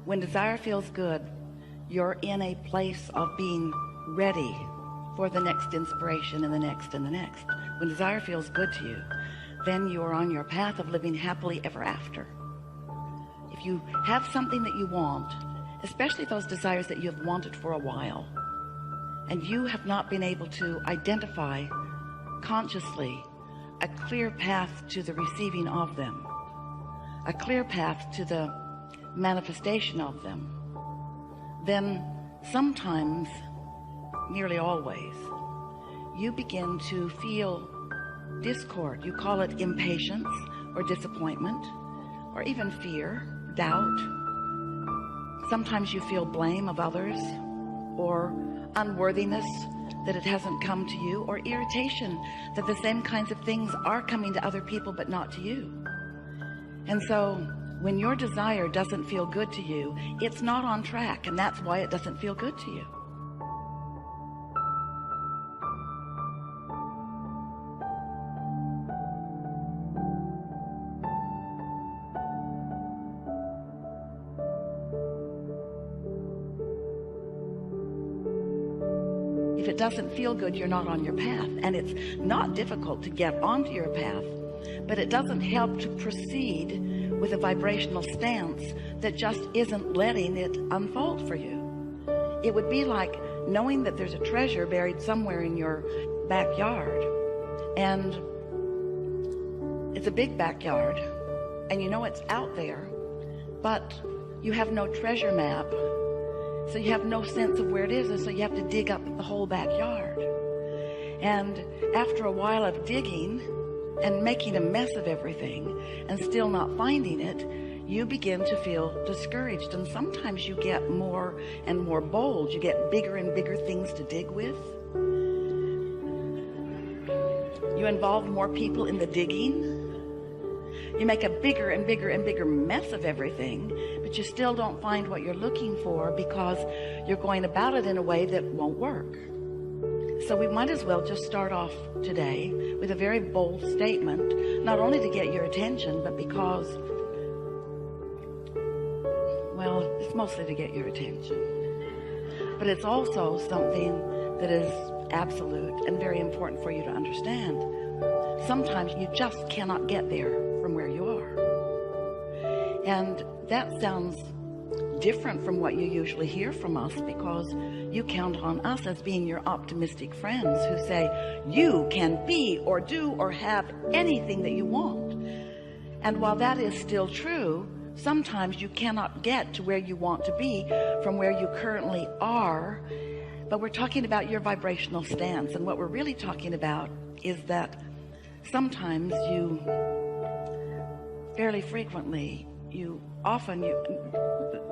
When desire feels good, you're in a place of being ready for the next inspiration and the next and the next. When desire feels good to you, then you are on your path of living happily ever after. If you have something that you want, especially those desires that you have wanted for a while, and you have not been able to identify consciously a clear path to the receiving of them, a clear path to the manifestation of them, then sometimes, nearly always, you begin to feel discord. You call it impatience or disappointment, or even fear, doubt. Sometimes you feel blame of others, or unworthiness that it hasn't come to you, or irritation that the same kinds of things are coming to other people but not to you. And so when your desire doesn't feel good to you, it's not on track, and that's why it doesn't feel good to you. If it doesn't feel good, you're not on your path. And it's not difficult to get onto your path, but it doesn't help to proceed with a vibrational stance that just isn't letting it unfold for you. It would be like knowing that there's a treasure buried somewhere in your backyard, and it's a big backyard, and you know it's out there, but you have no treasure map. So you have no sense of where it is, and so you have to dig up the whole backyard. And after a while of digging and making a mess of everything and still not finding it, you begin to feel discouraged. And sometimes you get more and more bold. You get bigger and bigger things to dig with. You involve more people in the digging. You make a bigger and bigger and bigger mess of everything, but you still don't find what you're looking for because you're going about it in a way that won't work. So we might as well just start off today with a very bold statement, not only to get your attention, but because, well, it's mostly to get your attention, but it's also something that is absolute and very important for you to understand. Sometimes you just cannot get there from where you are. And that sounds different from what you usually hear from us, because you count on us as being your optimistic friends who say you can be or do or have anything that you want. And while that is still true, sometimes you cannot get to where you want to be from where you currently are. But we're talking about your vibrational stance, and what we're really talking about is that sometimes you, fairly frequently,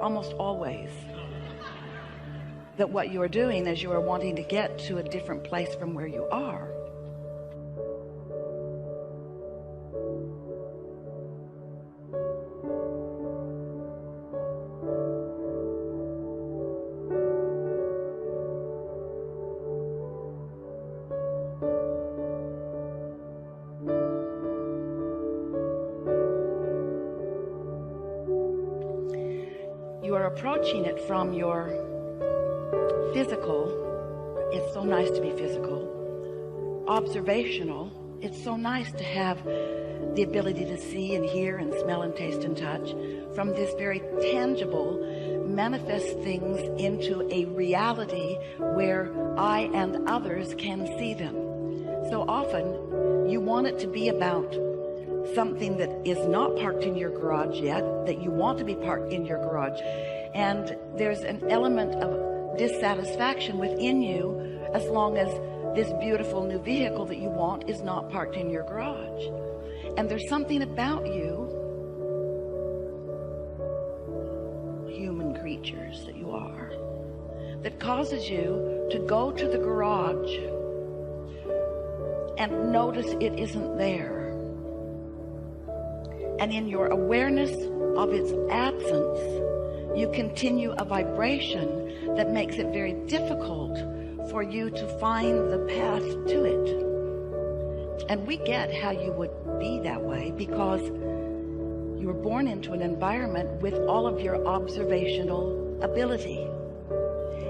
almost always, that what you are doing is you are wanting to get to a different place from where you are. You are approaching it from your physical. It's so nice to be physical. Observational. It's so nice to have the ability to see and hear and smell and taste and touch. From this very tangible, manifest things into a reality where I and others can see them. So often you want it to be about something that is not parked in your garage yet, that you want to be parked in your garage, and there's an element of dissatisfaction within you as long as this beautiful new vehicle that you want is not parked in your garage. And there's something about you, human creatures that you are, that causes you to go to the garage and notice it isn't there. And in your awareness of its absence, you continue a vibration that makes it very difficult for you to find the path to it. And we get how you would be that way, because You were born into an environment with all of your observational ability.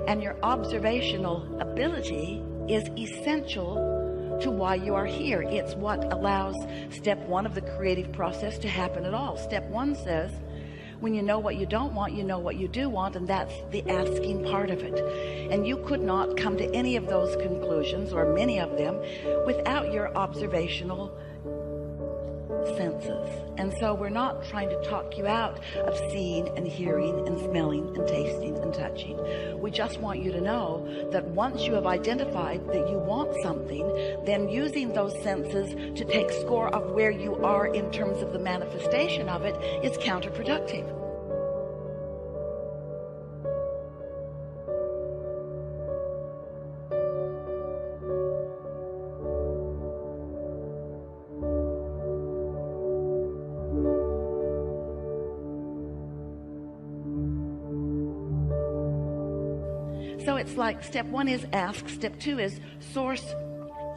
And your observational ability is essential to why you are here. It's what allows step one of the creative process to happen at all. Step one says, when you know what you don't want, you know what you do want, and that's the asking part of it. And you could not come to any of those conclusions, or many of them, without your observational senses. And so we're not trying to talk you out of seeing and hearing and smelling and tasting and touching. We just want you to know that once you have identified that you want something, then using those senses to take score of where you are in terms of the manifestation of it is counterproductive. So it's like step one is ask, step two is source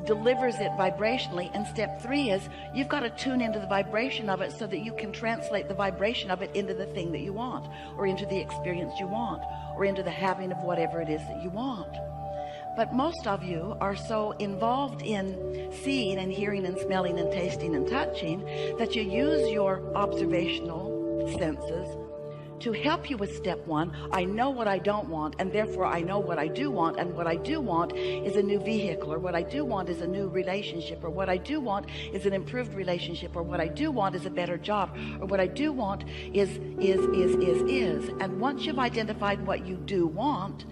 delivers it vibrationally, and step three is you've got to tune into the vibration of it so that you can translate the vibration of it into the thing that you want, or into the experience you want, or into the having of whatever it is that you want. But most of you are so involved in seeing and hearing and smelling and tasting and touching that you use your observational senses to help you with step one. I know what I don't want, and therefore I know what I do want, and what I do want is a new vehicle, or what I do want is a new relationship, or what I do want is an improved relationship, or what I do want is a better job, or what I do want is. And once you've identified what you do want,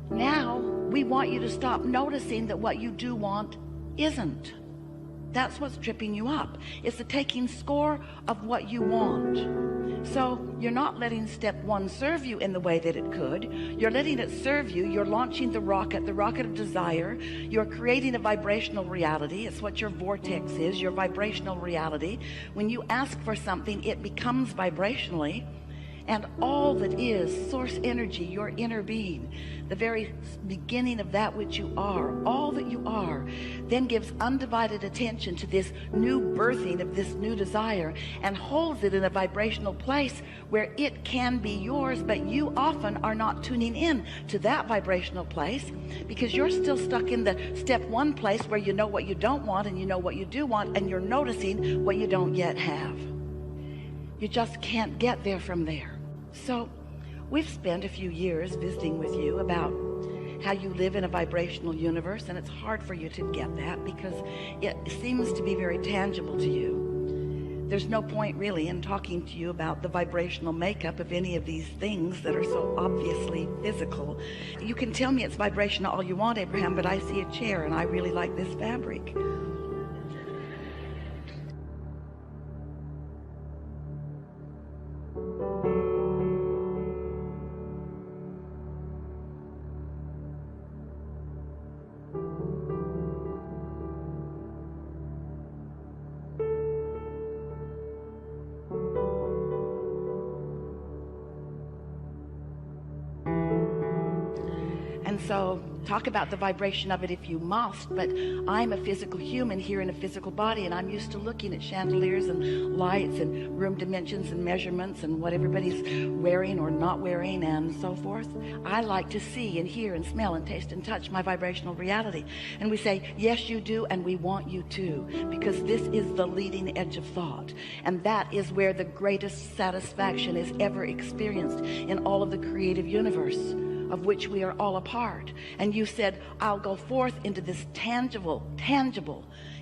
now we want you to stop noticing that what you do want isn't. That's what's tripping you up. It's the taking score of what you want. So you're not letting step one serve you in the way that it could. You're letting it serve you. You're launching the rocket of desire. You're creating a vibrational reality. It's what your vortex is, your vibrational reality. When you ask for something, it becomes vibrationally. And all that is source energy, your inner being, the very beginning of that which you are, all that you are, then gives undivided attention to this new birthing of this new desire, and holds it in a vibrational place where it can be yours. But you often are not tuning in to that vibrational place because you're still stuck in the step one place where you know what you don't want and you know what you do want, and you're noticing what you don't yet have. You just can't get there from there. So we've spent a few years visiting with you about how you live in a vibrational universe, and it's hard for you to get that because it seems to be very tangible to you. There's no point really in talking to you about the vibrational makeup of any of these things that are so obviously physical. You can tell me it's vibrational all you want, Abraham, but I see a chair and I really like this fabric. So talk about the vibration of it if you must, but I'm a physical human here in a physical body, and I'm used to looking at chandeliers and lights and room dimensions and measurements and what everybody's wearing or not wearing and so forth. I like to see and hear and smell and taste and touch my vibrational reality. And we say, yes, you do, and we want you to, because this is the leading edge of thought. And that is where the greatest satisfaction is ever experienced in all of the creative universe, of which we are all a part. And you said, I'll go forth into this tangible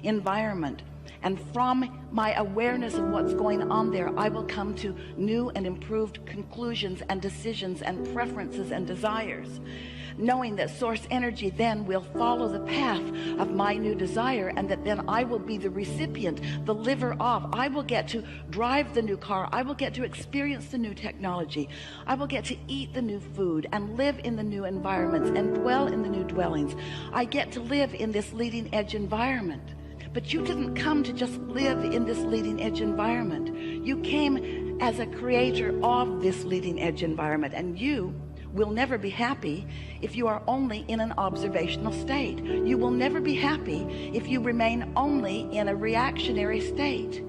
environment, and from my awareness of what's going on there, I will come to new and improved conclusions and decisions and preferences and desires, knowing that source energy then will follow the path of my new desire, and that then I will be the recipient, the liver of. I will get to drive the new car. I will get to experience the new technology. I will get to eat the new food and live in the new environments and dwell in the new dwellings. I get to live in this leading edge environment. But you didn't come to just live in this leading edge environment. You came as a creator of this leading edge environment, and you will never be happy if you are only in an observational state. You will never be happy if you remain only in a reactionary state.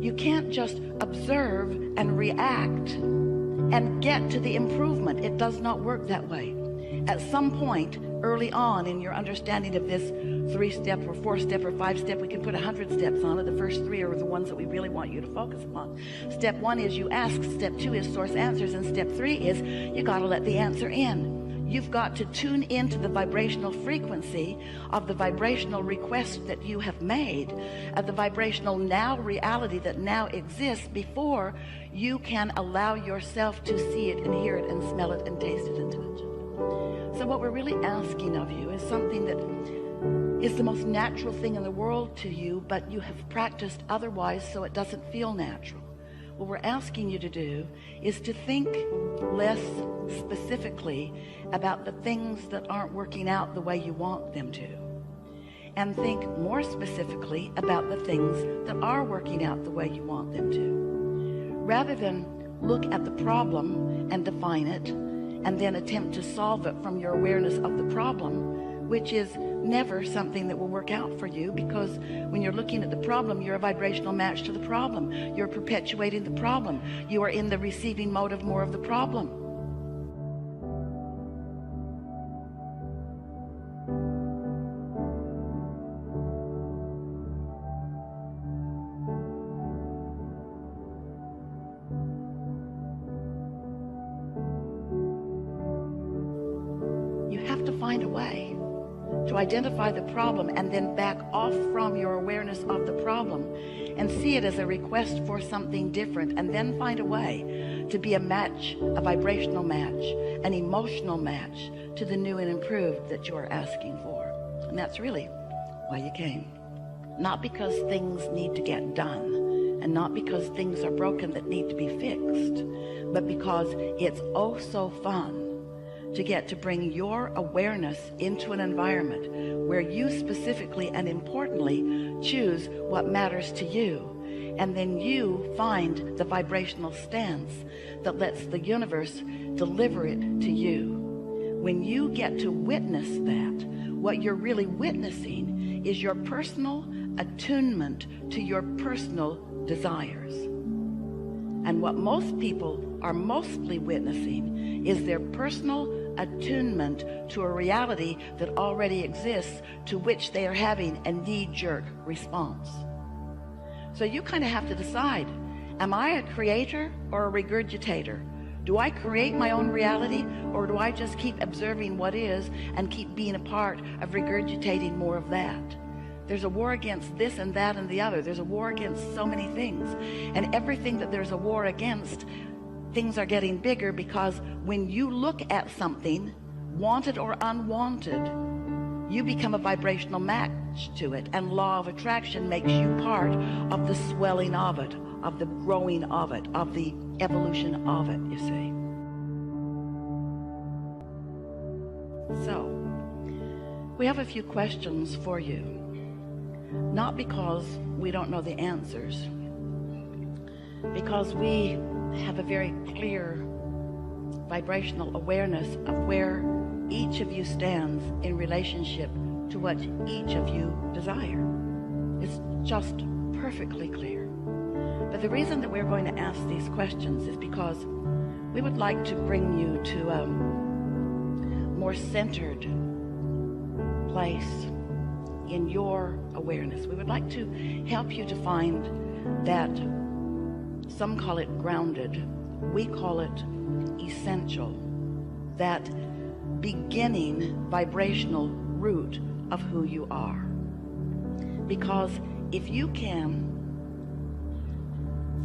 You can't just observe and react and get to the improvement. It does not work that way. At some point early on in your understanding of this 3-step or 4-step or 5-step, we can put 100 steps on it. The first 3 are the ones that we really want you to focus upon. Step 1 is you ask. Step 2 is source answers. And step 3 is you got to let the answer in. You've got to tune into the vibrational frequency of the vibrational request that you have made, of the vibrational now reality that now exists, before you can allow yourself to see it and hear it and smell it and taste it and touch it. So what we're really asking of you is something that is the most natural thing in the world to you, but you have practiced otherwise, so it doesn't feel natural. What we're asking you to do is to think less specifically about the things that aren't working out the way you want them to, and think more specifically about the things that are working out the way you want them to. Rather than look at the problem and define it and then attempt to solve it from your awareness of the problem, which is never something that will work out for you, because when you're looking at the problem, you're a vibrational match to the problem. You're perpetuating the problem. You are in the receiving mode of more of the problem. You have to find a way to identify the problem and then back off from your awareness of the problem and see it as a request for something different, and then find a way to be a match, a vibrational match, an emotional match to the new and improved that you are asking for. And that's really why you came. Not because things need to get done, and not because things are broken that need to be fixed, but because it's oh so fun to get to bring your awareness into an environment where you specifically and importantly choose what matters to you, and then you find the vibrational stance that lets the universe deliver it to you. When you get to witness that, what you're really witnessing is your personal attunement to your personal desires. And what most people are mostly witnessing is their personal attunement to a reality that already exists, to which they are having a knee-jerk response. So you kind of have to decide, am I a creator or a regurgitator? Do I create my own reality, or do I just keep observing what is and keep being a part of regurgitating more of that? There's a war against this and that and the other. There's a war against so many things. And everything that there's a war against, things are getting bigger, because when you look at something, wanted or unwanted, you become a vibrational match to it. And law of attraction makes you part of the swelling of it, of the growing of it, of the evolution of it, you see. So, we have a few questions for you. Not because we don't know the answers, because we have a very clear vibrational awareness of where each of you stands in relationship to what each of you desire. It's just perfectly clear. But the reason that we're going to ask these questions is because we would like to bring you to a more centered place in your awareness. We would like to help you to find that, some call it grounded, we call it essential, that beginning vibrational root of who you are. Because if you can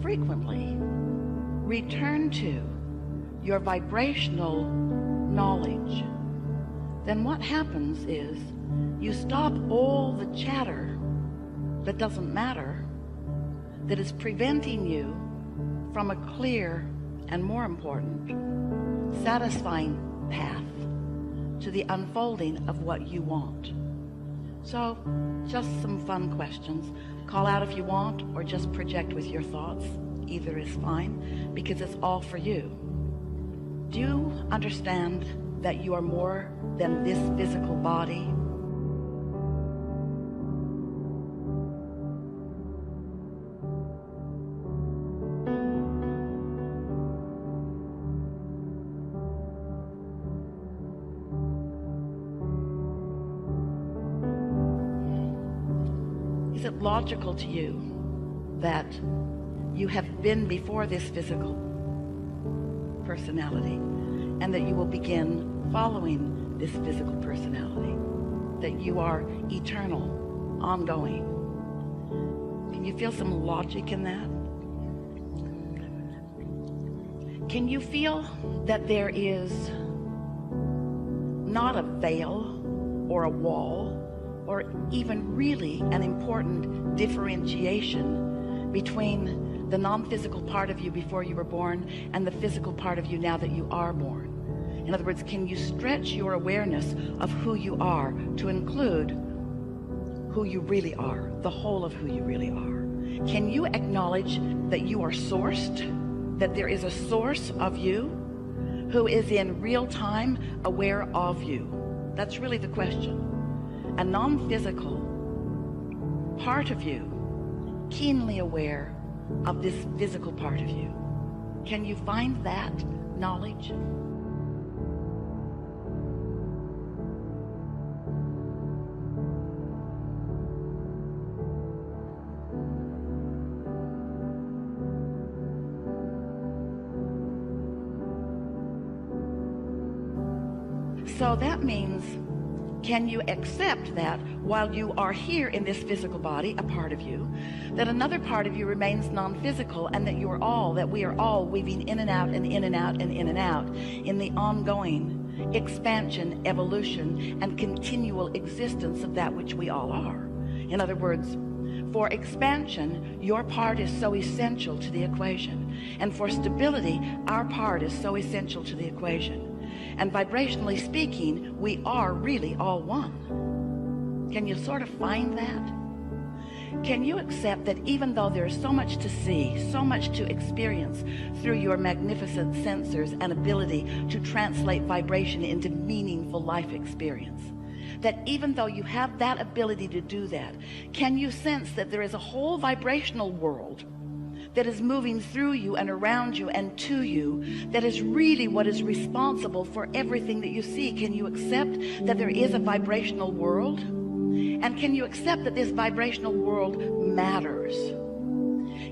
frequently return to your vibrational knowledge, then what happens is you stop all the chatter that doesn't matter, that is preventing you from a clear and, more important, satisfying path to the unfolding of what you want. So, just some fun questions. Call out if you want, or just project with your thoughts. Either is fine, because it's all for you. Do you understand that you are more than this physical body? Is it logical to you that you have been before this physical personality and that you will begin following this physical personality? That you are eternal, ongoing? Can you feel some logic in that? Can you feel that there is not a veil or a wall or even really an important differentiation between the non-physical part of you before you were born and the physical part of you now that you are born? In other words, can you stretch your awareness of who you are to include who you really are, the whole of who you really are? Can you acknowledge that you are sourced, that there is a source of you who is in real time aware of you? That's really the question. A non-physical part of you, keenly aware of this physical part of you. Can you find that knowledge? So that means, can you accept that while you are here in this physical body, a part of you, that another part of you remains non-physical, and that we are all weaving in and out and in and out and in and out in the ongoing expansion, evolution, and continual existence of that which we all are? In other words, for expansion, your part is so essential to the equation. And for stability, our part is so essential to the equation. And vibrationally speaking, we are really all one. Can you sort of find that? Can you accept that even though there's so much to see, so much to experience through your magnificent sensors and ability to translate vibration into meaningful life experience, that even though you have that ability to do that, can you sense that there is a whole vibrational world that is moving through you and around you and to you, that is really what is responsible for everything that you see? Can you accept that there is a vibrational world? And can you accept that this vibrational world matters?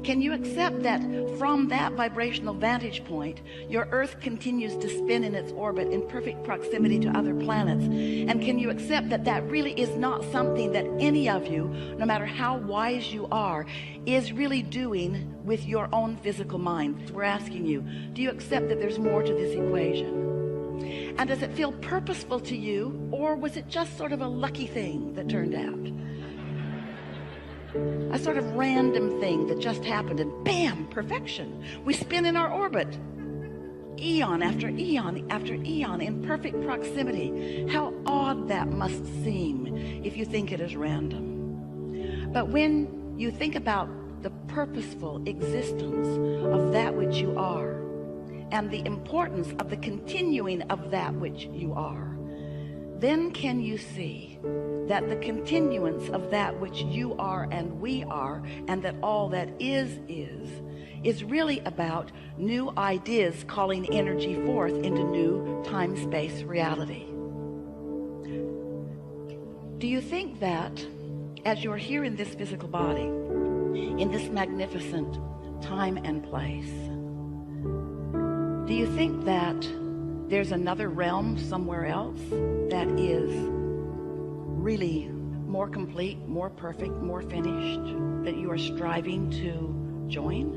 Can you accept that from that vibrational vantage point, your Earth continues to spin in its orbit in perfect proximity to other planets? And can you accept that that really is not something that any of you, no matter how wise you are, is really doing with your own physical mind? We're asking you, do you accept that there's more to this equation? And does it feel purposeful to you, or was it just sort of a lucky thing that turned out? A sort of random thing that just happened, and bam, perfection. We spin in our orbit, eon after eon after eon, in perfect proximity. How odd that must seem if you think it is random. But when you think about the purposeful existence of that which you are, and the importance of the continuing of that which you are, then can you see that the continuance of that which you are and we are, and that all that is really about new ideas calling energy forth into new time-space reality. Do you think that as you're here in this physical body, in this magnificent time and place, do you think that there's another realm somewhere else that is really more complete, more perfect, more finished, that you are striving to join?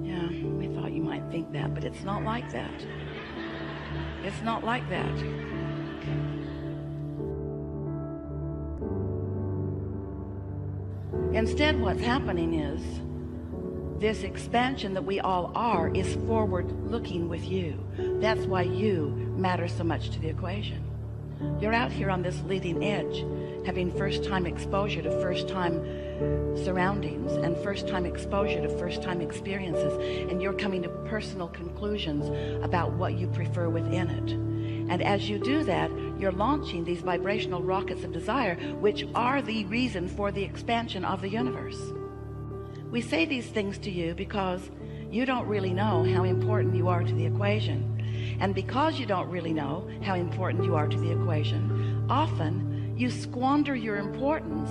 Yeah, we thought you might think that, but it's not like that. It's not like that. Instead, what's happening is this expansion that we all are is forward looking with you. That's why you matter so much to the equation. You're out here on this leading edge, having first-time exposure to first-time surroundings and first-time exposure to first-time experiences, and you're coming to personal conclusions about what you prefer within it. And as you do that, you're launching these vibrational rockets of desire, which are the reason for the expansion of the universe. We say these things to you because you don't really know how important you are to the equation. And because you don't really know how important you are to the equation, often you squander your importance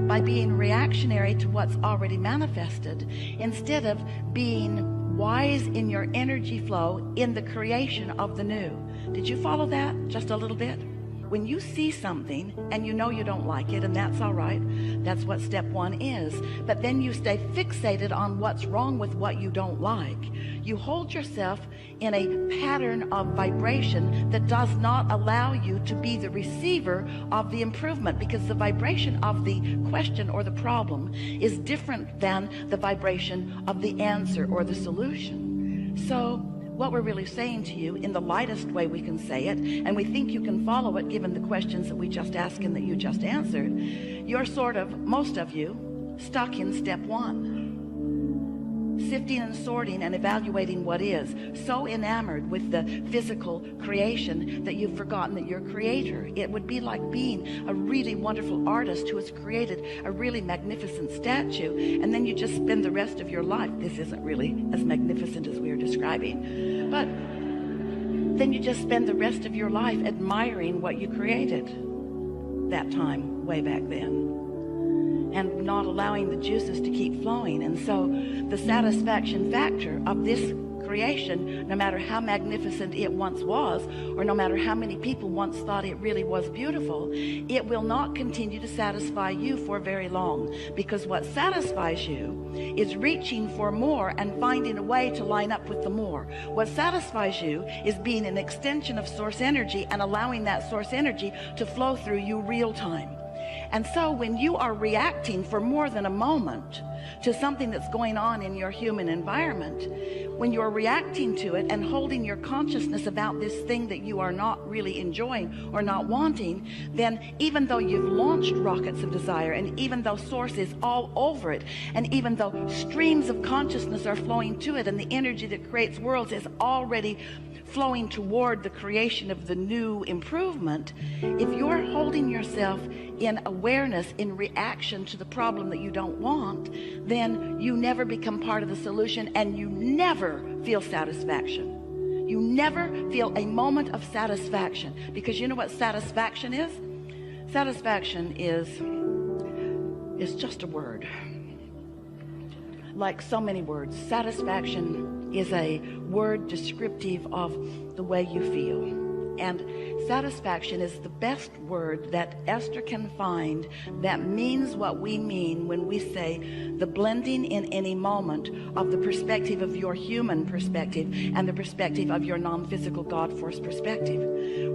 by being reactionary to what's already manifested instead of being wise in your energy flow in the creation of the new. Did you follow that just a little bit? When you see something and you know you don't like it, and that's all right, that's what step one is, but then you stay fixated on what's wrong with what you don't like. You hold yourself in a pattern of vibration that does not allow you to be the receiver of the improvement, because the vibration of the question or the problem is different than the vibration of the answer or the solution. So what we're really saying to you, in the lightest way we can say it, and we think you can follow it given the questions that we just asked and that you just answered, you're sort of, most of you, stuck in step one. Sifting and sorting and evaluating what is. So enamored with the physical creation that you've forgotten that you're creator. It would be like being a really wonderful artist who has created a really magnificent statue, and then you just spend the rest of your life, this isn't really as magnificent as we are describing, but then you just spend the rest of your life admiring what you created that time way back then, and not allowing the juices to keep flowing. And so the satisfaction factor of this creation, no matter how magnificent it once was, or no matter how many people once thought it really was beautiful, it will not continue to satisfy you for very long, because what satisfies you is reaching for more and finding a way to line up with the more. What satisfies you is being an extension of source energy and allowing that source energy to flow through you real time. And so when you are reacting for more than a moment to something that's going on in your human environment, when you're reacting to it and holding your consciousness about this thing that you are not really enjoying or not wanting, then even though you've launched rockets of desire, and even though source is all over it, and even though streams of consciousness are flowing to it, and the energy that creates worlds is already flowing toward the creation of the new improvement, if you're holding yourself in awareness in reaction to the problem that you don't want, then you never become part of the solution, and you never feel satisfaction. You never feel a moment of satisfaction, because you know what satisfaction is? Satisfaction is just a word. Like so many words, satisfaction is a word descriptive of the way you feel. And satisfaction is the best word that Esther can find that means what we mean when we say the blending in any moment of the perspective of your human perspective and the perspective of your non-physical God force perspective.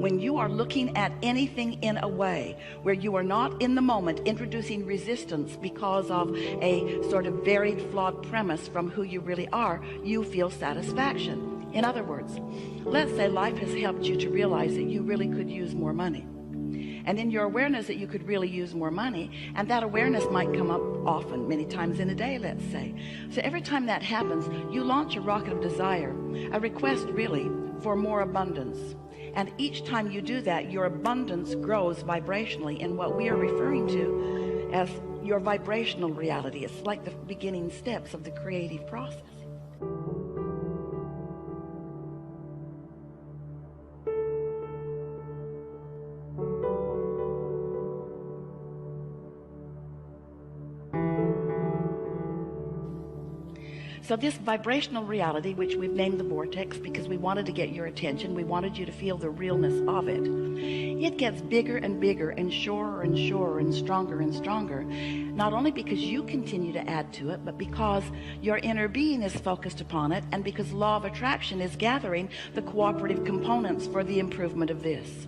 When you are looking at anything in a way where you are not in the moment introducing resistance because of a sort of varied, flawed premise from who you really are, you feel satisfaction. In other words, let's say life has helped you to realize that you really could use more money. And in your awareness that you could really use more money, and that awareness might come up often, many times in a day, let's say. So every time that happens, you launch a rocket of desire, a request really for more abundance. And each time you do that, your abundance grows vibrationally in what we are referring to as your vibrational reality. It's like the beginning steps of the creative process. So this vibrational reality, which we've named the vortex because we wanted to get your attention, we wanted you to feel the realness of it, it gets bigger and bigger and surer and surer and stronger, not only because you continue to add to it, but because your inner being is focused upon it, and because law of attraction is gathering the cooperative components for the improvement of this.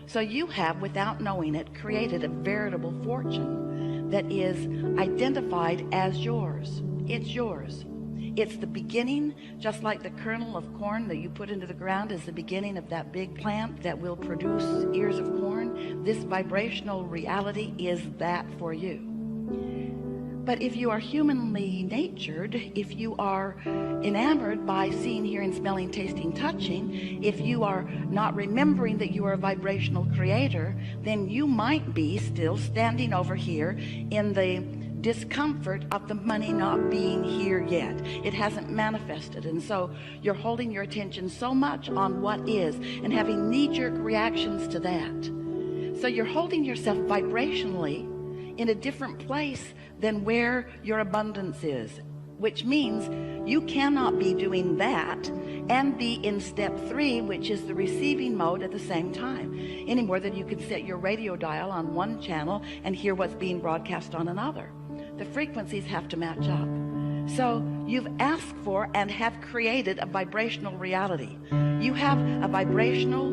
So you have, without knowing it, created a veritable fortune that is identified as yours. It's yours. It's the beginning, just like the kernel of corn that you put into the ground is the beginning of that big plant that will produce ears of corn. This vibrational reality is that for you. But if you are humanly natured, if you are enamored by seeing, hearing, smelling, tasting, touching, if you are not remembering that you are a vibrational creator, then you might be still standing over here in the discomfort of the money not being here yet. It hasn't manifested, and so you're holding your attention so much on what is and having knee-jerk reactions to that. So you're holding yourself vibrationally in a different place than where your abundance is, which means you cannot be doing that and be in step 3, which is the receiving mode, at the same time, any more than you can set your radio dial on one channel and hear what's being broadcast on another. The frequencies have to match up. So you've asked for and have created a vibrational reality. You have a vibrational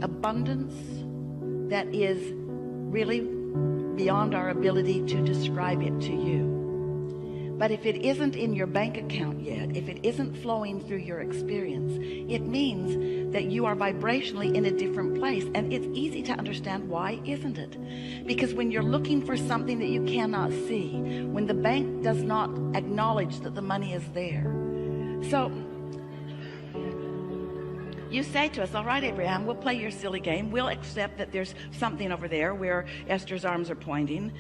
abundance that is really beyond our ability to describe it to you. But if it isn't in your bank account yet, if it isn't flowing through your experience, it means that you are vibrationally in a different place. And it's easy to understand why, isn't it? Because when you're looking for something that you cannot see, when the bank does not acknowledge that the money is there. So you say to us, all right, Abraham, we'll play your silly game. We'll accept that there's something over there where Esther's arms are pointing.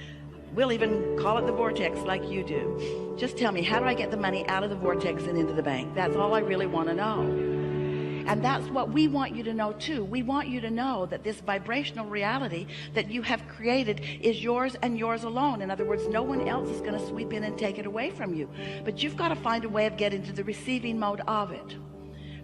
We'll even call it the vortex like you do. Just tell me, how do I get the money out of the vortex and into the bank? That's all I really want to know. And that's what we want you to know too. We want you to know that this vibrational reality that you have created is yours and yours alone. In other words, no one else is going to sweep in and take it away from you. But you've got to find a way of getting to the receiving mode of it.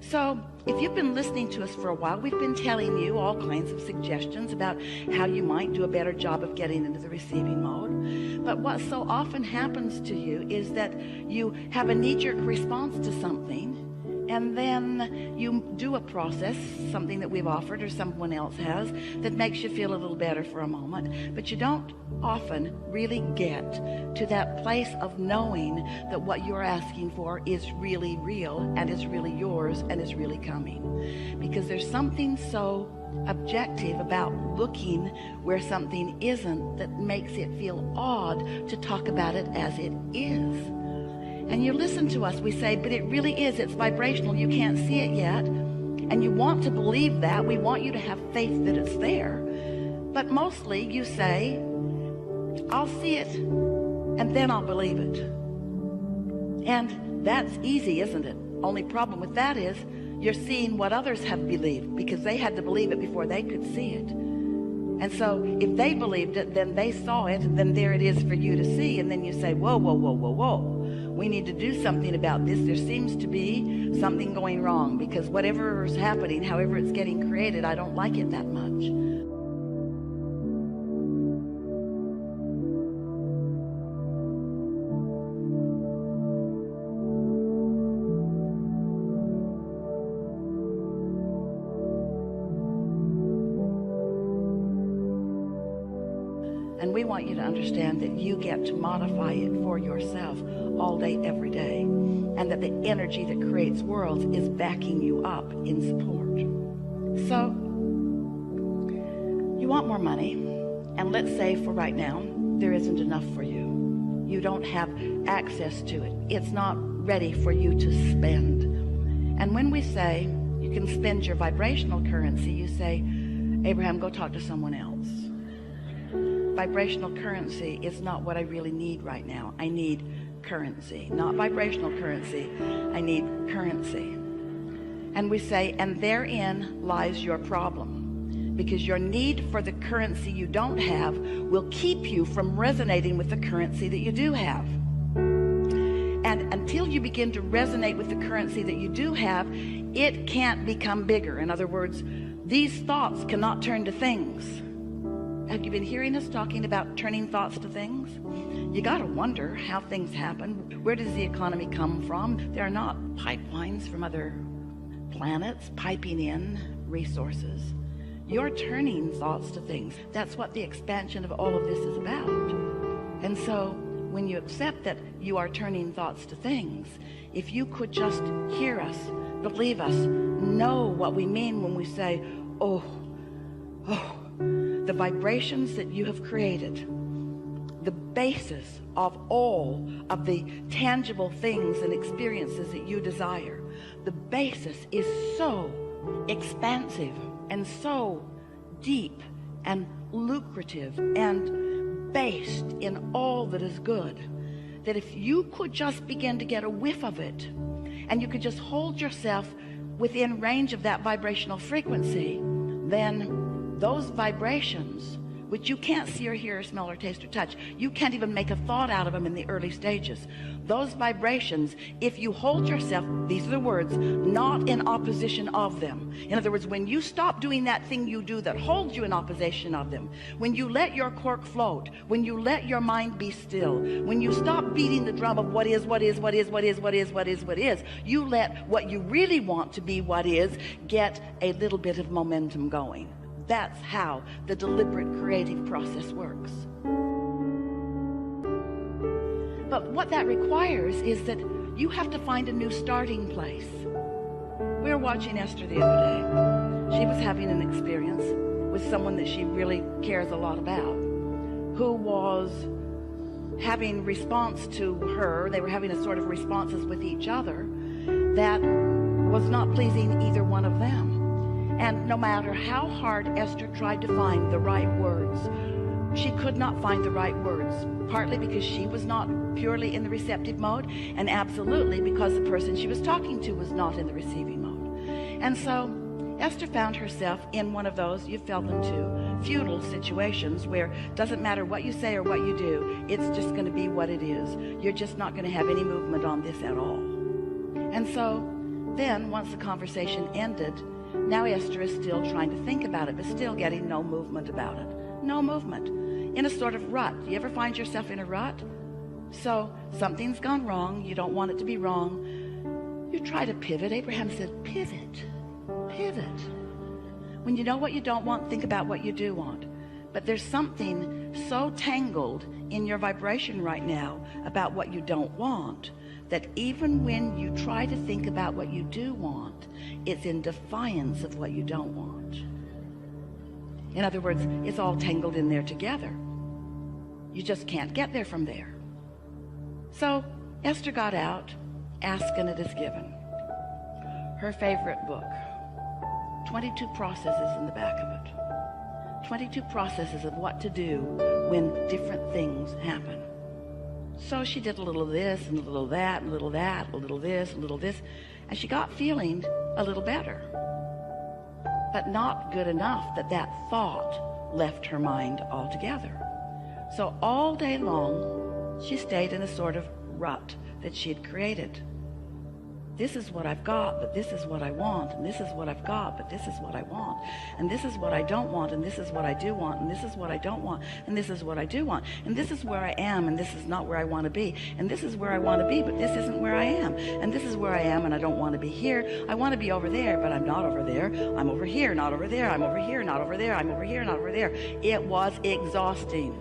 So if you've been listening to us for a while, we've been telling you all kinds of suggestions about how you might do a better job of getting into the receiving mode. But what so often happens to you is that you have a knee-jerk response to something, and then you do a process, something that we've offered or someone else has, that makes you feel a little better for a moment. But you don't often really get to that place of knowing that what you're asking for is really real and is really yours and is really coming. Because there's something so objective about looking where something isn't that makes it feel odd to talk about it as it is. And you listen to us, we say, but it really is, it's vibrational, you can't see it yet. And you want to believe that, we want you to have faith that it's there. But mostly you say, I'll see it, and then I'll believe it. And that's easy, isn't it? Only problem with that is, you're seeing what others have believed, because they had to believe it before they could see it. And so if they believed it, then they saw it, then there it is for you to see. And then you say, whoa, whoa, whoa, whoa, whoa. We need to do something about this. There seems to be something going wrong, because whatever is happening, however it's getting created, I don't like it that much. And we want you to understand that you get to modify it for yourself all day, every day. And that the energy that creates worlds is backing you up in support. So, you want more money. And let's say for right now, there isn't enough for you. You don't have access to it. It's not ready for you to spend. And when we say you can spend your vibrational currency, you say, Abraham, go talk to someone else. Vibrational currency is not what I really need right now. I need currency, not vibrational currency. I need currency. And we say, and therein lies your problem, because your need for the currency you don't have will keep you from resonating with the currency that you do have. And until you begin to resonate with the currency that you do have, it can't become bigger. In other words, these thoughts cannot turn to things. Have you been hearing us talking about turning thoughts to things? You got to wonder how things happen. Where does the economy come from? There are not pipelines from other planets piping in resources. You're turning thoughts to things. That's what the expansion of all of this is about. And so when you accept that you are turning thoughts to things, if you could just hear us, believe us, know what we mean when we say, oh, the vibrations that you have created, the basis of all of the tangible things and experiences that you desire, the basis is so expansive and so deep and lucrative and based in all that is good, that if you could just begin to get a whiff of it, and you could just hold yourself within range of that vibrational frequency, then those vibrations, which you can't see or hear or smell or taste or touch, you can't even make a thought out of them in the early stages. Those vibrations, if you hold yourself, these are the words, not in opposition of them. In other words, when you stop doing that thing you do that holds you in opposition of them, when you let your cork float, when you let your mind be still, when you stop beating the drum of what is, you let what you really want to be what is get a little bit of momentum going. That's how the deliberate creative process works. But what that requires is that you have to find a new starting place. We were watching Esther the other day. She was having an experience with someone that she really cares a lot about, who was having response to her. They were having a sort of responses with each other that was not pleasing either one of them. And no matter how hard Esther tried to find the right words, she could not find the right words, partly because she was not purely in the receptive mode, and absolutely because the person she was talking to was not in the receiving mode. And so Esther found herself in one of those, you fell into, feudal situations where it doesn't matter what you say or what you do, it's just going to be what it is. You're just not going to have any movement on this at all. And so then, once the conversation ended, now Esther is still trying to think about it, but still getting no movement about it. No movement. In a sort of rut. You ever find yourself in a rut? So something's gone wrong. You don't want it to be wrong. You try to pivot. Abraham said, pivot. Pivot. When you know what you don't want, think about what you do want. But there's something so tangled in your vibration right now about what you don't want that even when you try to think about what you do want, it's in defiance of what you don't want. In other words, it's all tangled in there together. You just can't get there from there. So Esther got out, Ask and It Is Given. Her favorite book. 22 processes in the back of it. 22 processes of what to do when different things happen. So she did a little of this and a little of that and a little of that, a little of this, a little of this, and she got feeling a little better. But not good enough that that thought left her mind altogether. So all day long, she stayed in a sort of rut that she had created. This is what I've got, but this is what I want, and this is what I've got, but this is what I want, and this is what I don't want, and this is what I do want, and this is what I don't want, and this is what I do want, and this is where I am, and this is not where I want to be, and this is where I want to be, but this isn't where I am, and this is where I am, and I don't want to be here. I want to be over there, but I'm not over there. I'm over here, not over there. I'm over here, not over there. I'm over here, not over there. It was exhausting.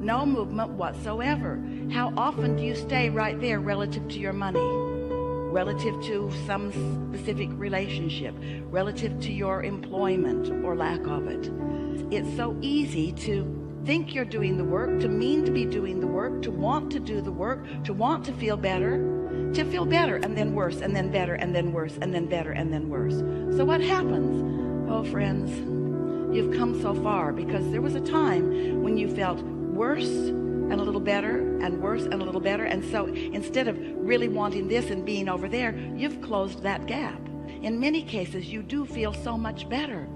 No movement whatsoever. How often do you stay right there relative to your money, relative to some specific relationship, relative to your employment or lack of it? It's so easy to think you're doing the work, to mean to be doing the work, to want to do the work, to want to feel better, and then worse, and then better, and then worse, and then better, and then worse. So what happens? Oh, friends, you've come so far because there was a time when you felt worse and a little better and worse and a little better, and so instead of really wanting this and being over there, you've closed that gap. In many cases you do feel so much better,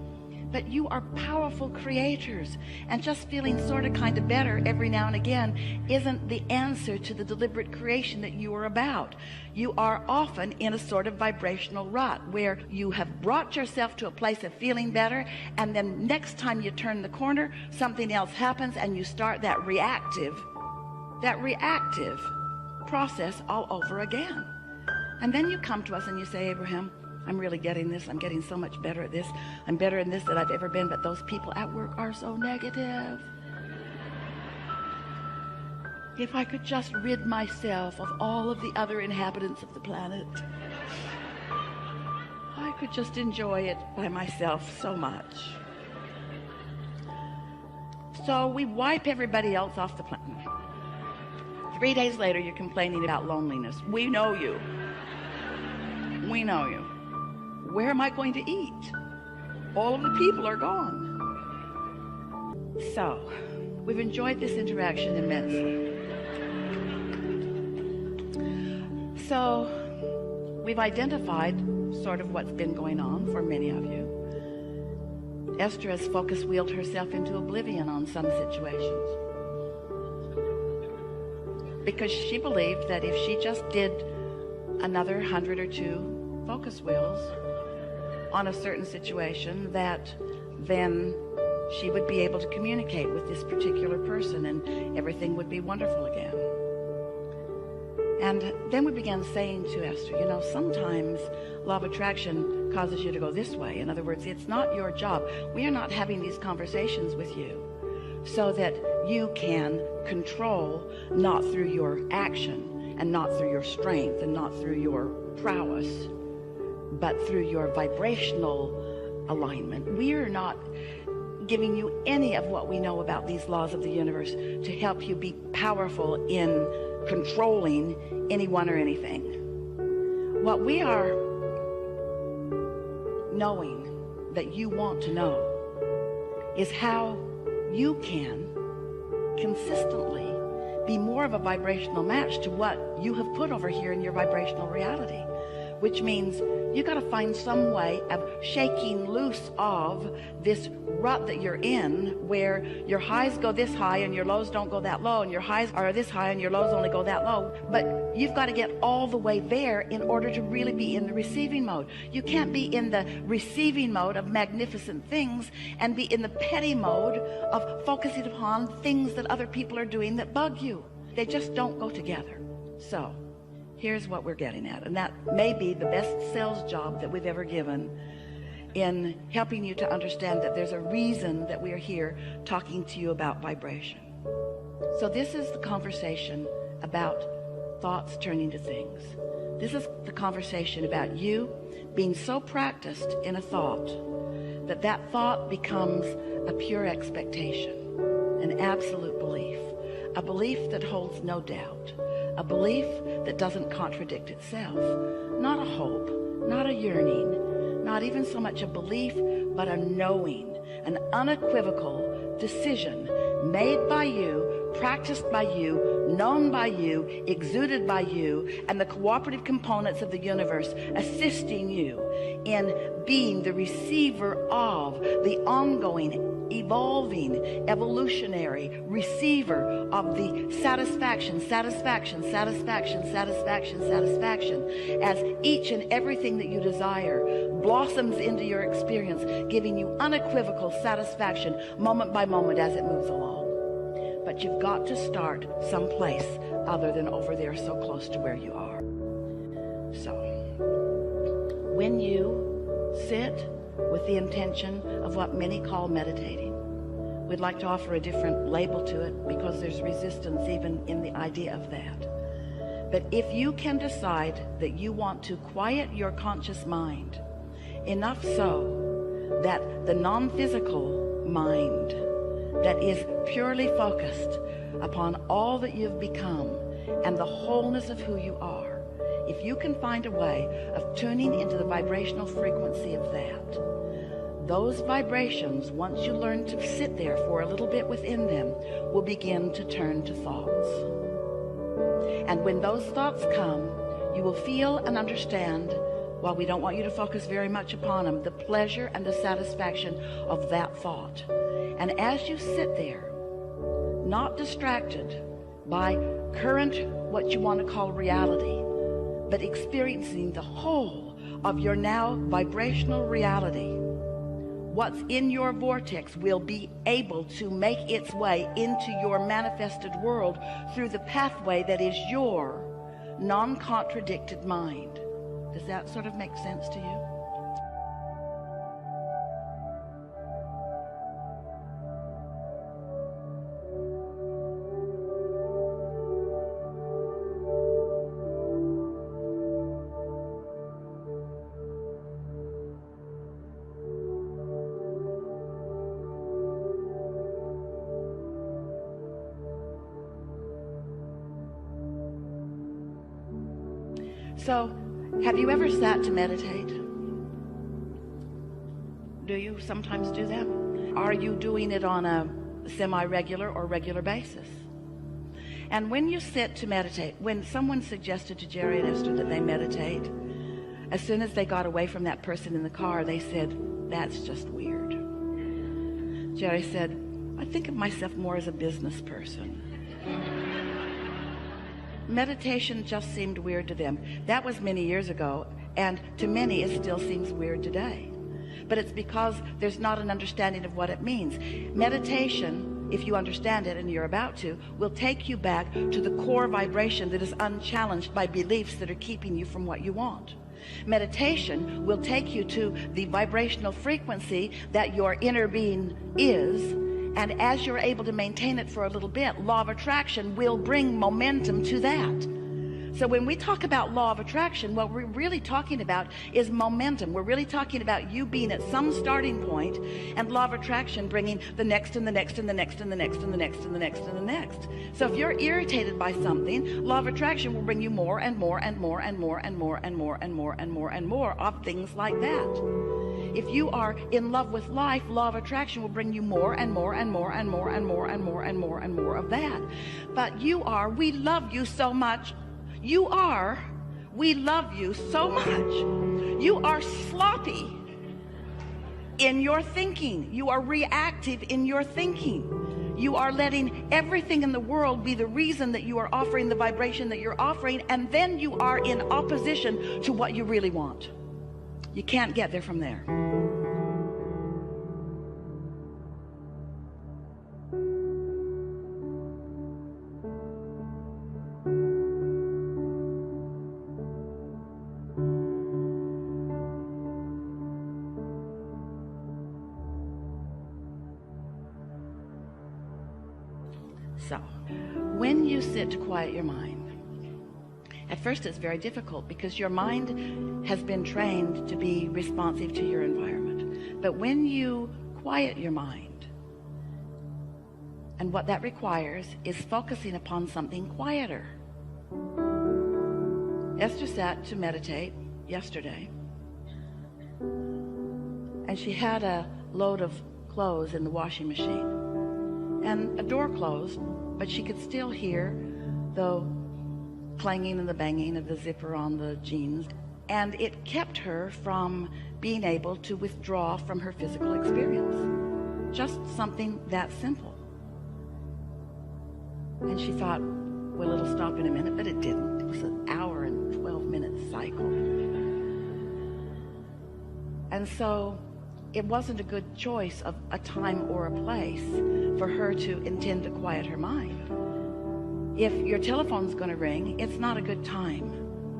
but you are powerful creators, and just feeling sort of kind of better every now and again isn't the answer to the deliberate creation that you are about. You are often in a sort of vibrational rut where you have brought yourself to a place of feeling better, and then next time you turn the corner, something else happens and you start that reactive process all over again. And then you come to us and you say, Abraham, I'm really getting this. I'm getting so much better at this. I'm better in this than I've ever been, but those people at work are so negative. If I could just rid myself of all of the other inhabitants of the planet, I could just enjoy it by myself so much. So we wipe everybody else off the planet. 3 days later, you're complaining about loneliness. We know you. We know you. Where am I going to eat? All of the people are gone. So, we've enjoyed this interaction immensely. So we've identified sort of what's been going on for many of you. Esther has focus wheeled herself into oblivion on some situations because she believed that if she just did another 100 or 2 focus wheels on a certain situation, that then she would be able to communicate with this particular person and everything would be wonderful again. And then we began saying to Esther, you know, sometimes law of attraction causes you to go this way. In other words, it's not your job. We are not having these conversations with you so that you can control, not through your action and not through your strength and not through your prowess, but through your vibrational alignment. We are not giving you any of what we know about these laws of the universe to help you be powerful in controlling anyone or anything. What we are knowing that you want to know is how you can consistently be more of a vibrational match to what you have put over here in your vibrational reality, which means you got to find some way of shaking loose of this rut that you're in, where your highs go this high and your lows don't go that low, and your highs are this high and your lows only go that low. But you've got to get all the way there in order to really be in the receiving mode. You can't be in the receiving mode of magnificent things and be in the petty mode of focusing upon things that other people are doing that bug you. They just don't go together. So here's what we're getting at, and that may be the best sales job that we've ever given in helping you to understand that there's a reason that we are here talking to you about vibration. So this is the conversation about thoughts turning to things. This is the conversation about you being so practiced in a thought that that thought becomes a pure expectation, an absolute belief, a belief that holds no doubt, a belief that doesn't contradict itself, not a hope, not a yearning, not even so much a belief, but a knowing, an unequivocal decision made by you, practiced by you, known by you, exuded by you, and the cooperative components of the universe assisting you in being the receiver of the ongoing, evolving, evolutionary receiver of the satisfaction as each and everything that you desire blossoms into your experience, giving you unequivocal satisfaction moment by moment as it moves along. But you've got to start someplace other than over there so close to where you are. So when you sit with the intention of what many call meditating, we'd like to offer a different label to it because there's resistance even in the idea of that. But if you can decide that you want to quiet your conscious mind enough so that the non-physical mind that is purely focused upon all that you've become and the wholeness of who you are, if you can find a way of tuning into the vibrational frequency of that, those vibrations, once you learn to sit there for a little bit within them, will begin to turn to thoughts. And when those thoughts come, you will feel and understand, while we don't want you to focus very much upon them, the pleasure and the satisfaction of that thought. And as you sit there, not distracted by current, what you want to call reality, but experiencing the whole of your now vibrational reality, what's in your vortex will be able to make its way into your manifested world through the pathway that is your non-contradicted mind. Does that sort of make sense to you? So, have you ever sat to meditate? Do you sometimes do that? Are you doing it on a semi-regular or regular basis? And when you sit to meditate, when someone suggested to Jerry and Esther that they meditate, as soon as they got away from that person in the car, they said, that's just weird. Jerry said, I think of myself more as a business person. Meditation just seemed weird to them. That was many years ago, and to many it still seems weird today. But it's because there's not an understanding of what it means. Meditation, if you understand it, and you're about to, will take you back to the core vibration that is unchallenged by beliefs that are keeping you from what you want. Meditation will take you to the vibrational frequency that your inner being is, and as you're able to maintain it for a little bit, law of attraction will bring momentum to that. So when we talk about law of attraction, what we're really talking about is momentum. We're really talking about you being at some starting point, and law of attraction bringing the next and the next and the next and the next and the next and the next and the next. So if you're irritated by something, law of attraction will bring you more and more and more and more and more and more and more and more and more of things like that. If you are in love with life, law of attraction will bring you more and more and more and more and more and more and more and more of that. But we love you so much. We love you so much. You are sloppy in your thinking. You are reactive in your thinking. You are letting everything in the world be the reason that you are offering the vibration that you're offering, and then you are in opposition to what you really want. You can't get there from there. So, when you sit to quiet your mind, at first it's very difficult because your mind has been trained to be responsive to your environment. But when you quiet your mind, and what that requires is focusing upon something quieter. Esther sat to meditate yesterday, and she had a load of clothes in the washing machine. And a door closed, but she could still hear the clanging and the banging of the zipper on the jeans. And it kept her from being able to withdraw from her physical experience. Just something that simple. And she thought, well, it'll stop in a minute, but it didn't. It was an hour and 12-minute cycle. And so it wasn't a good choice of a time or a place for her to intend to quiet her mind. If your telephone's going to ring, it's not a good time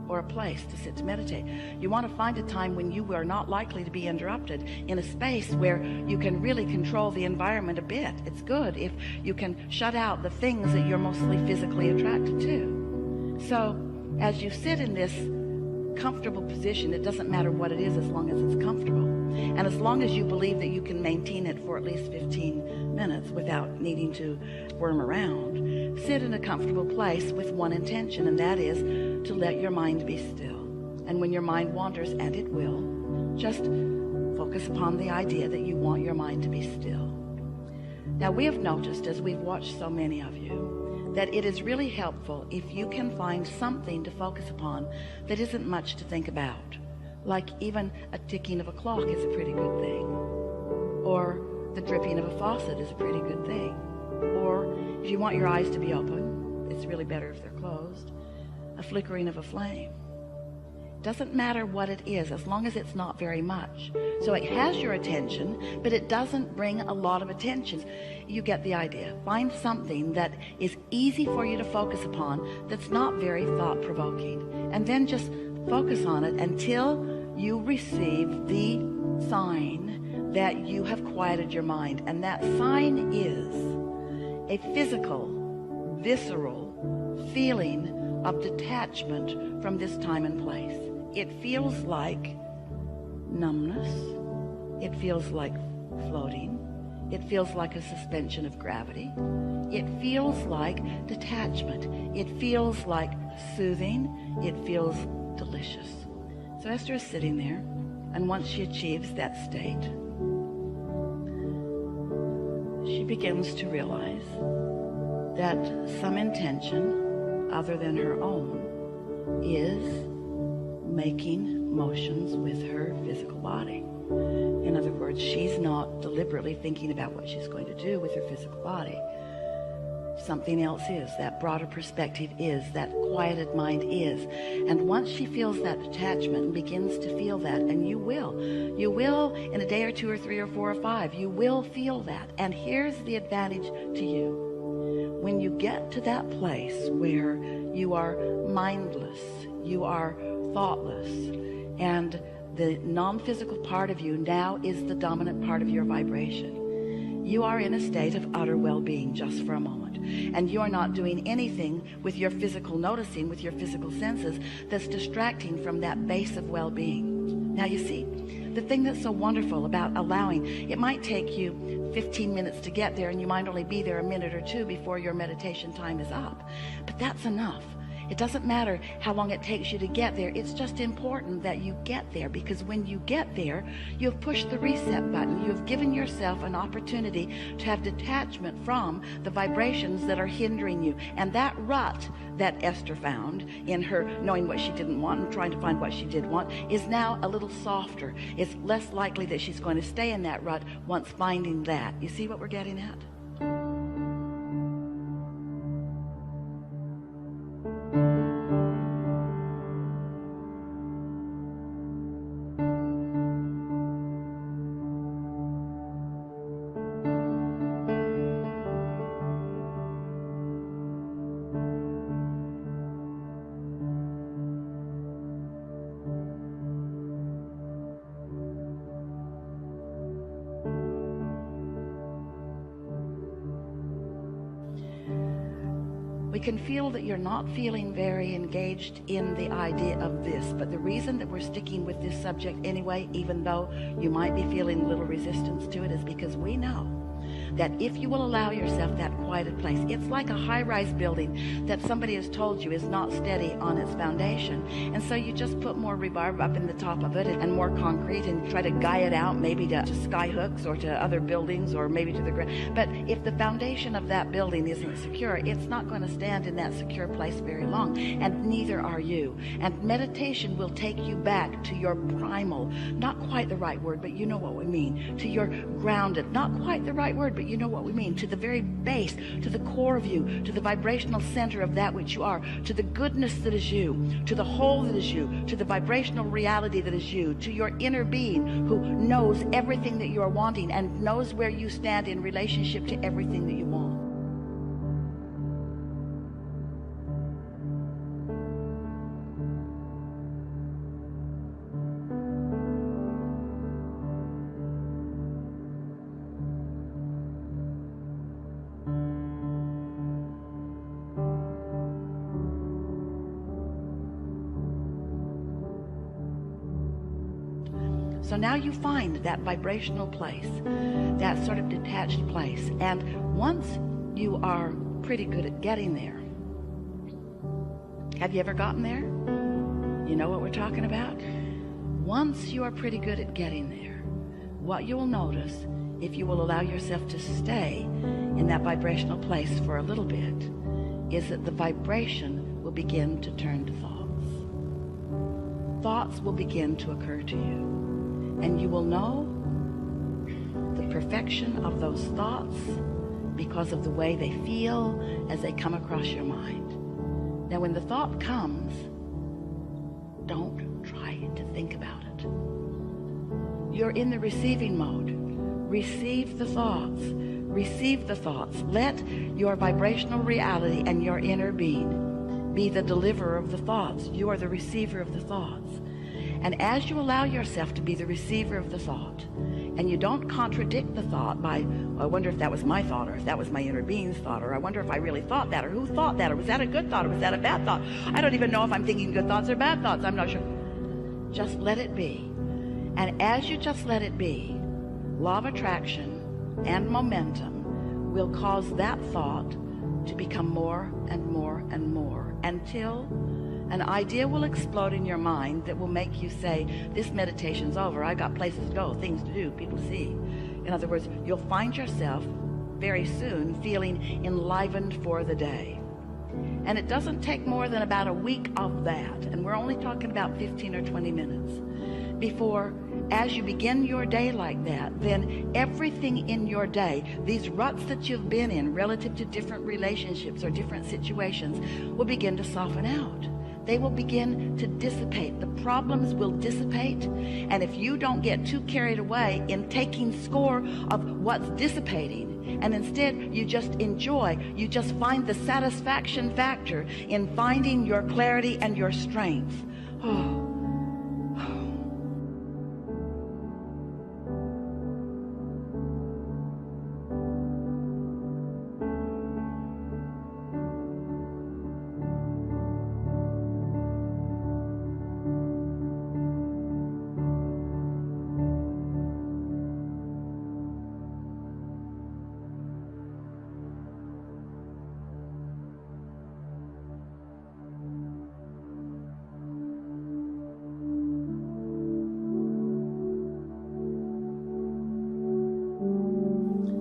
or a place to sit to meditate. You want to find a time when you are not likely to be interrupted, in a space where you can really control the environment a bit. It's good if you can shut out the things that you're mostly physically attracted to. So as you sit in this comfortable position, it doesn't matter what it is as long as it's comfortable. And as long as you believe that you can maintain it for at least 15 minutes without needing to worm around, sit in a comfortable place with one intention, and that is to let your mind be still. And when your mind wanders, and it will, just focus upon the idea that you want your mind to be still. Now, we have noticed, as we've watched so many of you, that it is really helpful if you can find something to focus upon that isn't much to think about. Like even a ticking of a clock is a pretty good thing. Or the dripping of a faucet is a pretty good thing. Or if you want your eyes to be open, it's really better if they're closed, a flickering of a flame. Doesn't matter what it is, as long as it's not very much. So it has your attention, but it doesn't bring a lot of attention. You get the idea. Find something that is easy for you to focus upon, that's not very thought-provoking. And then just focus on it until you receive the sign that you have quieted your mind. And that sign is a physical, visceral feeling of detachment from this time and place. It feels like numbness. It feels like floating. It feels like a suspension of gravity. It feels like detachment. It feels like soothing. It feels delicious. So Esther is sitting there, and once she achieves that state, she begins to realize that some intention other than her own is making motions with her physical body. In other words, she's not deliberately thinking about what she's going to do with her physical body. Something else is. That broader perspective is. That quieted mind is. And once she feels that detachment and begins to feel that, and you will in a day or 2 or 3 or 4 or 5, you will feel that. And here's the advantage to you. When you get to that place where you are mindless, you are thoughtless, and the non-physical part of you now is the dominant part of your vibration, you are in a state of utter well-being just for a moment. And you're not doing anything with your physical noticing, with your physical senses, that's distracting from that base of well-being. Now you see, the thing that's so wonderful about allowing, it might take you 15 minutes to get there, and you might only be there a minute or 2 before your meditation time is up. But that's enough. It doesn't matter how long it takes you to get there. It's just important that you get there, because when you get there, you've pushed the reset button. You've given yourself an opportunity to have detachment from the vibrations that are hindering you. And that rut that Esther found in her knowing what she didn't want and trying to find what she did want is now a little softer. It's less likely that she's going to stay in that rut once finding that. You see what we're getting at? We can feel that you're not feeling very engaged in the idea of this, but the reason that we're sticking with this subject anyway, even though you might be feeling a little resistance to it, is because we know that if you will allow yourself that quieted place, it's like a high-rise building that somebody has told you is not steady on its foundation, and so you just put more rebarb up in the top of it and more concrete and try to guy it out, maybe to sky hooks or to other buildings or maybe to the ground. But if the foundation of that building isn't secure, it's not going to stand in that secure place very long, and neither are you. And meditation will take you back to your primal, not quite the right word, but you know what we mean, to your grounded, not quite the right word, but you know what we mean, to the very base, to the core of you, to the vibrational center of that which you are, to the goodness that is you, to the whole that is you, to the vibrational reality that is you, to your inner being who knows everything that you are wanting and knows where you stand in relationship to everything that you want. So now you find that vibrational place, that sort of detached place. And once you are pretty good at getting there, have you ever gotten there? You know what we're talking about? Once you are pretty good at getting there, what you will notice, if you will allow yourself to stay in that vibrational place for a little bit, is that the vibration will begin to turn to thoughts. Thoughts will begin to occur to you. And you will know the perfection of those thoughts because of the way they feel as they come across your mind. Now, when the thought comes, don't try to think about it. You're in the receiving mode. Receive the thoughts. Receive the thoughts. Let your vibrational reality and your inner being be the deliverer of the thoughts. You are the receiver of the thoughts. And as you allow yourself to be the receiver of the thought, and you don't contradict the thought by, oh, I wonder if that was my thought, or if that was my inner being's thought, or I wonder if I really thought that, or who thought that, or was that a good thought, or was that a bad thought? I don't even know if I'm thinking good thoughts or bad thoughts. I'm not sure. Just let it be. And as you just let it be, law of attraction and momentum will cause that thought to become more and more and more until an idea will explode in your mind that will make you say, this meditation's over. I got places to go, things to do, people to see. In other words, you'll find yourself very soon feeling enlivened for the day. And it doesn't take more than about a week of that, and we're only talking about 15 or 20 minutes, before, as you begin your day like that, then everything in your day, these ruts that you've been in relative to different relationships or different situations, will begin to soften out. They will begin to dissipate. The problems will dissipate. And if you don't get too carried away in taking score of what's dissipating, and instead you just enjoy, you just find the satisfaction factor in finding your clarity and your strength. Oh.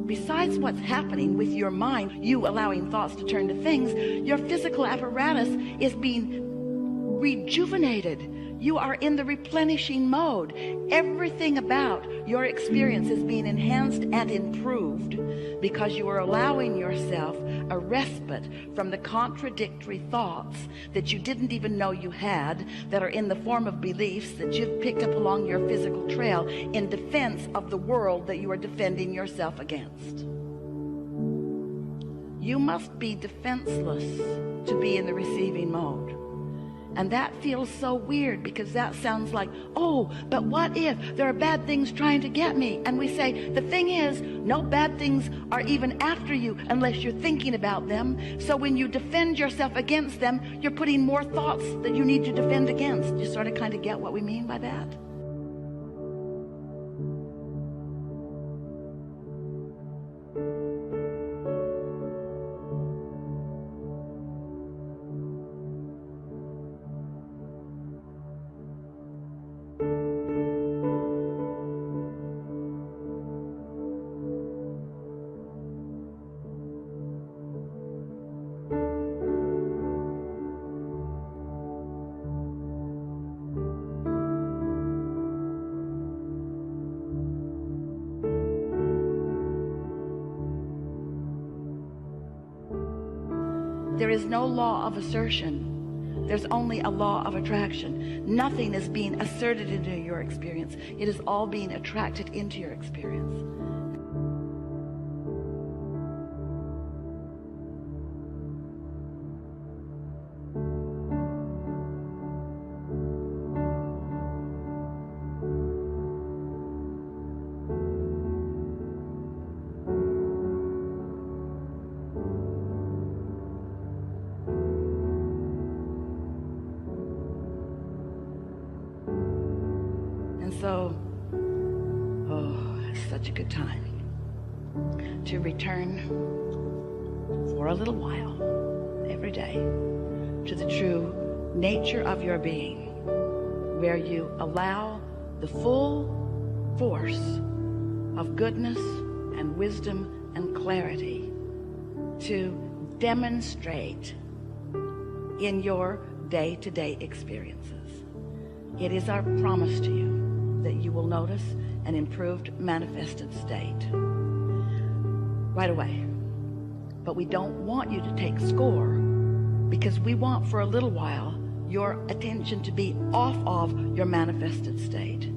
Besides what's happening with your mind, you allowing thoughts to turn to things, your physical apparatus is being rejuvenated. You are in the replenishing mode. Everything about your experience is being enhanced and improved because you are allowing yourself a respite from the contradictory thoughts that you didn't even know you had, that are in the form of beliefs that you've picked up along your physical trail in defense of the world that you are defending yourself against. You must be defenseless to be in the receiving mode. And that feels so weird, because that sounds like, oh, but what if there are bad things trying to get me? And we say, the thing is, no bad things are even after you unless you're thinking about them. So when you defend yourself against them, you're putting more thoughts that you need to defend against. You sort of kind of get what we mean by that? There is no law of assertion. There's only a law of attraction. Nothing is being asserted into your experience. It is all being attracted into your experience. So, it's such a good time to return for a little while every day to the true nature of your being, where you allow the full force of goodness and wisdom and clarity to demonstrate in your day-to-day experiences. It is our promise to you that you will notice an improved manifested state right away. But we don't want you to take score, because we want for a little while your attention to be off of your manifested state.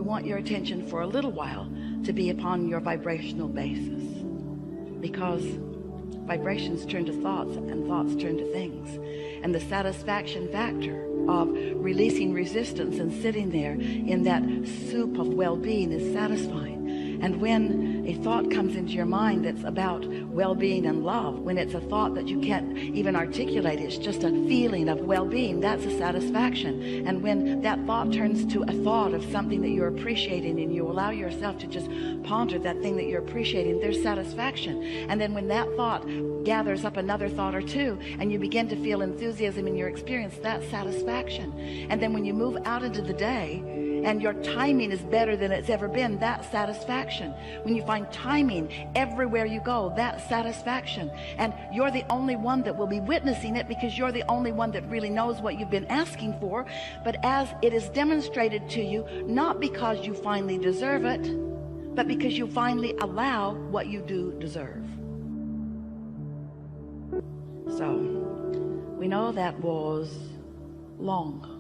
Want your attention for a little while to be upon your vibrational basis, because Vibrations turn to thoughts, and thoughts turn to things. And the satisfaction factor of releasing resistance and sitting there in that soup of well-being is satisfying. And when a thought comes into your mind that's about well-being and love, when it's a thought that you can't even articulate, it's just a feeling of well-being, that's a satisfaction. And when that thought turns to a thought of something that you're appreciating, and you allow yourself to just ponder that thing that you're appreciating, there's satisfaction. And then when that thought gathers up another thought or two, and you begin to feel enthusiasm in your experience, that's satisfaction. And then when you move out into the day, and your timing is better than it's ever been, that's satisfaction. When you find timing everywhere you go, that's satisfaction. And you're the only one that will be witnessing it, because you're the only one that really knows what you've been asking for. But as it is demonstrated to you, not because you finally deserve it, but because you finally allow what you do deserve. So we know that was long.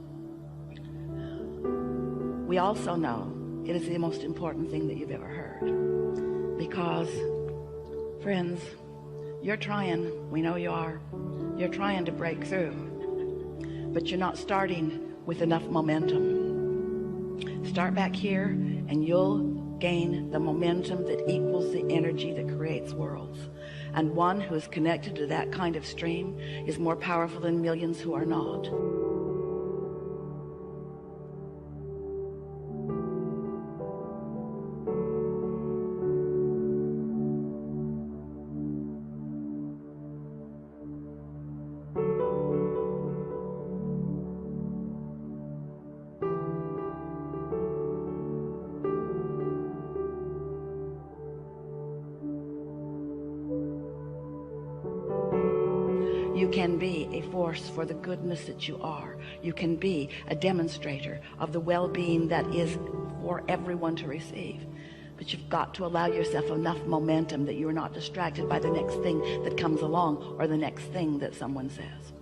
We also know it is the most important thing that you've ever heard, because, friends, you're trying, we know you are, you're trying to break through, but you're not starting with enough momentum. Start back here and you'll gain the momentum that equals the energy that creates worlds. And one who is connected to that kind of stream is more powerful than millions who are not. You can be a force for the goodness that you are. You can be a demonstrator of the well-being that is for everyone to receive. But you've got to allow yourself enough momentum that you're not distracted by the next thing that comes along, or the next thing that someone says.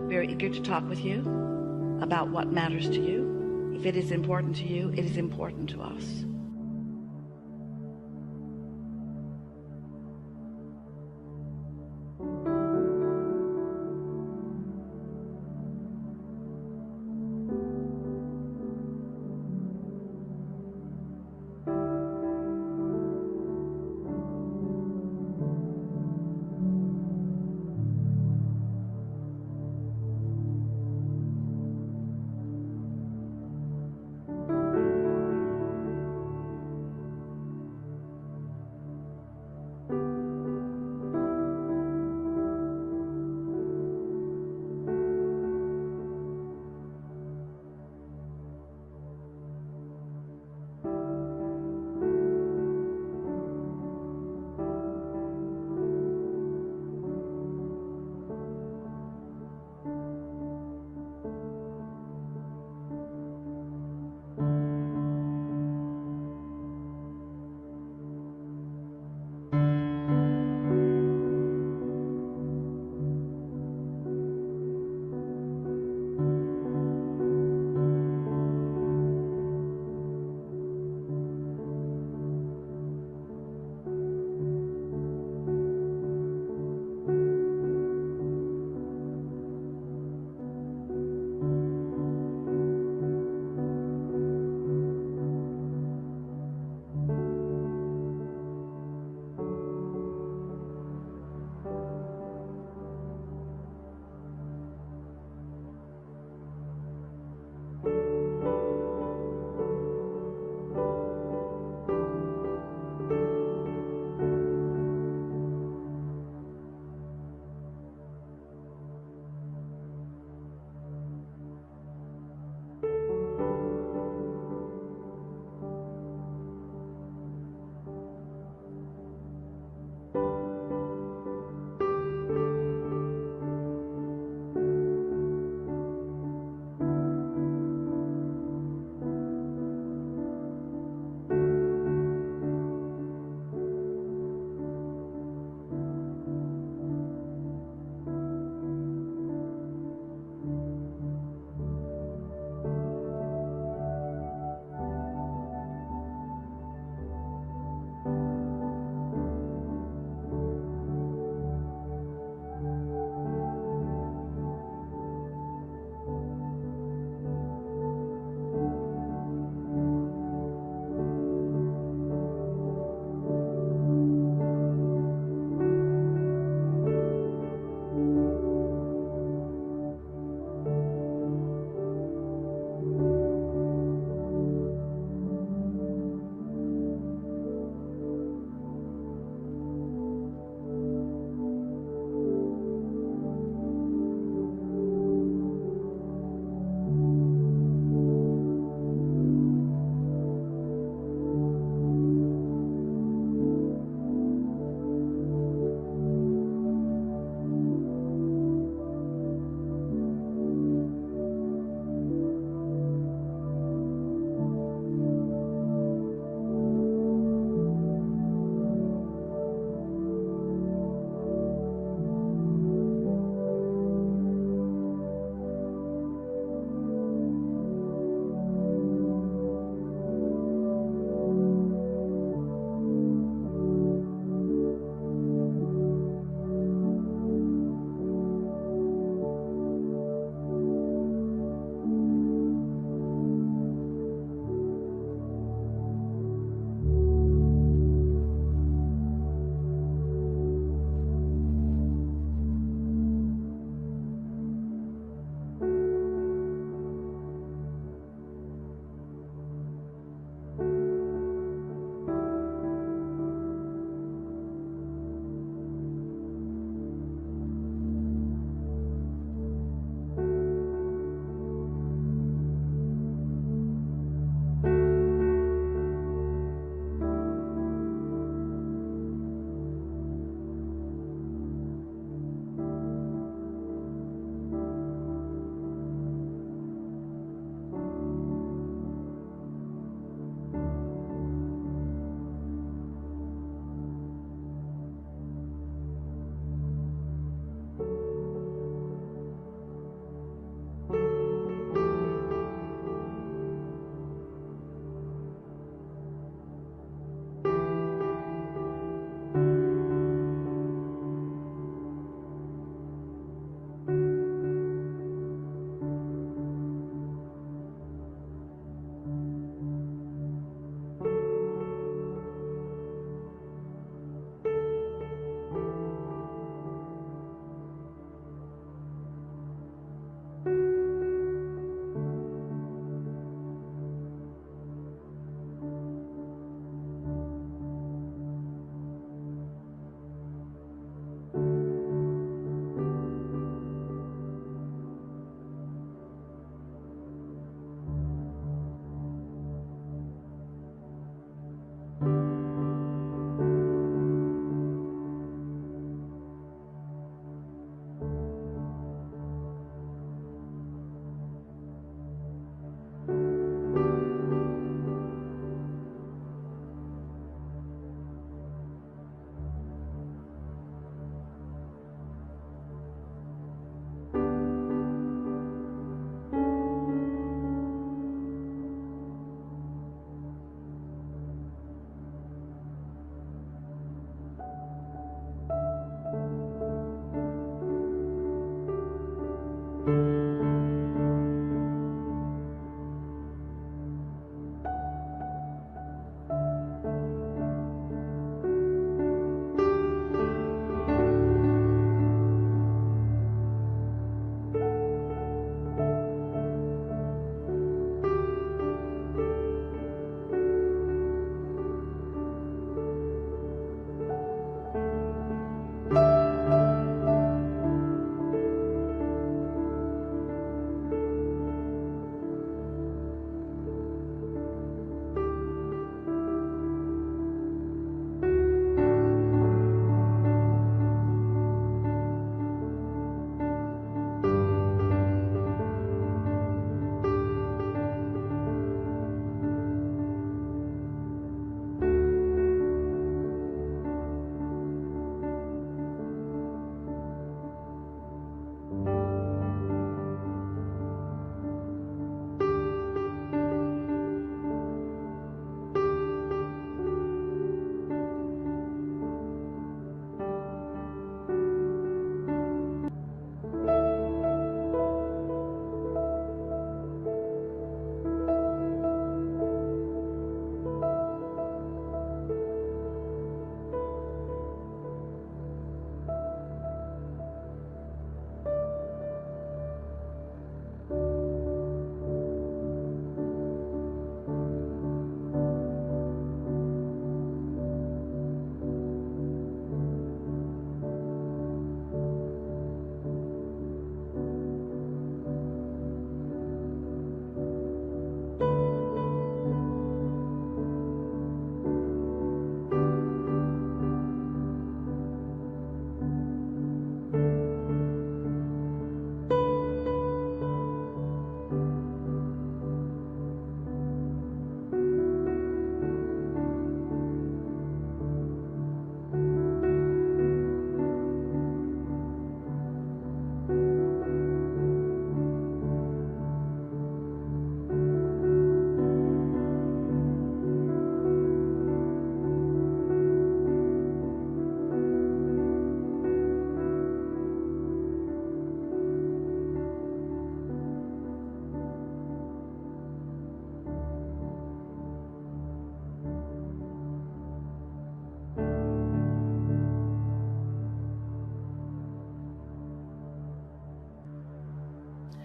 Very eager to talk with you about what matters to you. If it is important to you, it is important to us.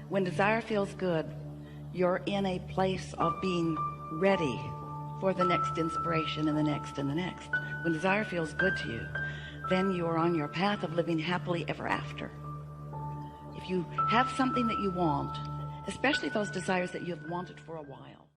When desire feels good, you're in a place of being ready for the next inspiration and the next and the next. When desire feels good to you, then you are on your path of living happily ever after. If you have something that you want, especially those desires that you have wanted for a while,